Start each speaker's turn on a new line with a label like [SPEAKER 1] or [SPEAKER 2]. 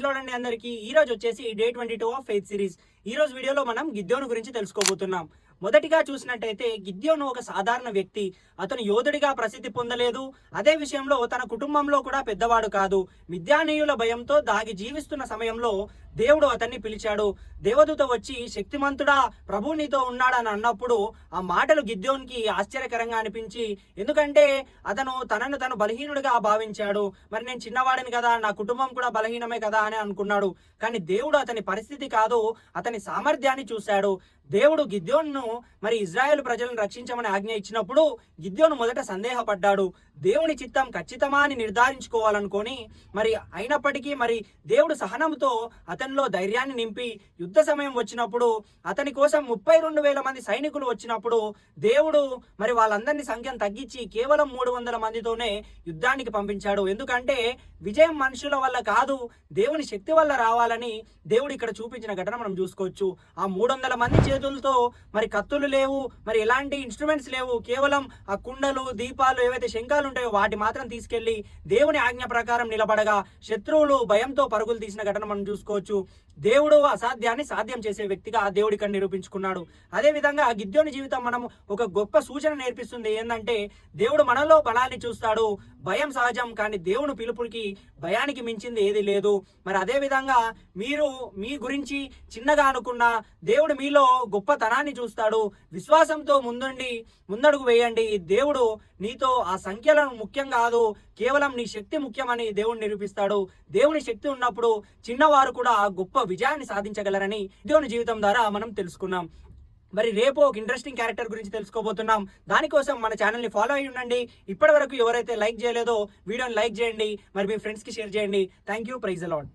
[SPEAKER 1] Praise lord అండి అందరికి. ఈ రోజు వచ్చేసి డే 22 ఆఫ్ ఫెయిత్ సిరీస్. ఈ రోజు వీడియోలో మనం గిద్యోను గురించి తెలుసుకోబోతున్నాం. మొదటిగా చూసినట్టయితే గిద్యోను ఒక సాధారణ వ్యక్తి. అతను యోధుడిగా ప్రసిద్ధి పొందలేదు. అదే విషయంలో తన కుటుంబంలో కూడా పెద్దవాడు కాదు. మిద్యానీయుల భయంతో దాగి జీవిస్తున్న సమయంలో దేవుడు అతన్ని పిలిచాడు. దేవదూత వచ్చి, శక్తిమంతుడా, ప్రభు నీతో ఉన్నాడని అన్నప్పుడు ఆ మాటలు గిద్యోన్కి ఆశ్చర్యకరంగా అనిపించి, ఎందుకంటే అతను తనను తను బలహీనుడిగా భావించాడు. మరి నేను చిన్నవాడిని కదా, నా కుటుంబం కూడా బలహీనమే కదా అని అనుకున్నాడు. కానీ దేవుడు అతని పరిస్థితి కాదు, అతని సామర్థ్యాన్ని చూశాడు. దేవుడు గిద్యోన్ను మరి ఇజ్రాయెల్ ప్రజలను రక్షించమని ఆజ్ఞ ఇచ్చినప్పుడు గిద్యోను మొదట సందేహపడ్డాడు. దేవుని చిత్తం ఖచ్చితమా అని నిర్ధారించుకోవాలనుకొని అయినప్పటికీ దేవుడు సహనంతో అతనిలో ధైర్యాన్ని నింపి యుద్ధ సమయం వచ్చినప్పుడు అతని కోసం 32,000 మంది సైనికులు వచ్చినప్పుడు దేవుడు వాళ్ళందరినీ సంఖ్యను తగ్గించి కేవలం 300 మందితోనే యుద్ధానికి పంపించాడు. ఎందుకంటే విజయం మనుషుల వల్ల కాదు, దేవుని శక్తి వల్ల రావాలని దేవుడు ఇక్కడ చూపించిన ఘటన మనం చూసుకోవచ్చు. ఆ 300 మంది చేతులతో కత్తులు లేవు, ఎలాంటి ఇన్స్ట్రుమెంట్స్ లేవు, కేవలం ఆ కుండలు, దీపాలు, ఏవైతే శంఖాలు ఉంటాయో వాటి మాత్రం తీసుకెళ్లి దేవుని ఆజ్ఞ ప్రకారం నిలబడగా శత్రువులు భయంతో పరుగులు తీసిన ఘటన మనం చూసుకోవచ్చు. దేవుడు అసాధ్యాన్ని సాధ్యం చేసే వ్యక్తిగా దేవుడి ఇక్కడ నిరూపించుకున్నాడు. అదే విధంగా గిద్యోని జీవితం మనం ఒక గొప్ప సూచన నేర్పిస్తుంది. ఏంటంటే దేవుడు మనలో బలాన్ని చూస్తాడు. భయం సహజం, కానీ దేవుని పిలుపుకి భయానికి మించింది ఏది లేదు. అదే విధంగా మీరు మీ గురించి చిన్నగా అనుకున్న దేవుడు మీలో గొప్పతనాన్ని చూస్తాడు. విశ్వాసంతో ముందడుగు వేయండి. దేవుడు నీతో ఆ సంఖ్యలను ముఖ్యం కాదు, కేవలం నీ శక్తి ముఖ్యమని దేవుడు నిరూపిస్తాడు. దేవుని శక్తి ఉన్నప్పుడు చిన్నవారు కూడా గొప్ప విజయాన్ని సాధించగలరని దేవుని జీవితం ద్వారా మనం తెలుసుకున్నాం. రేపు ఒక ఇంట్రెస్టింగ్ క్యారెక్టర్ గురించి తెలుసుకోబోతున్నాం. దానికోసం మన ఛానల్ని ఫాలో అయ్యి ఉండండి. ఇప్పటి వరకు ఎవరైతే లైక్ చేయలేదో వీడియోని లైక్ చేయండి, మీ ఫ్రెండ్స్కి షేర్ చేయండి. Thank you. Praise the lord.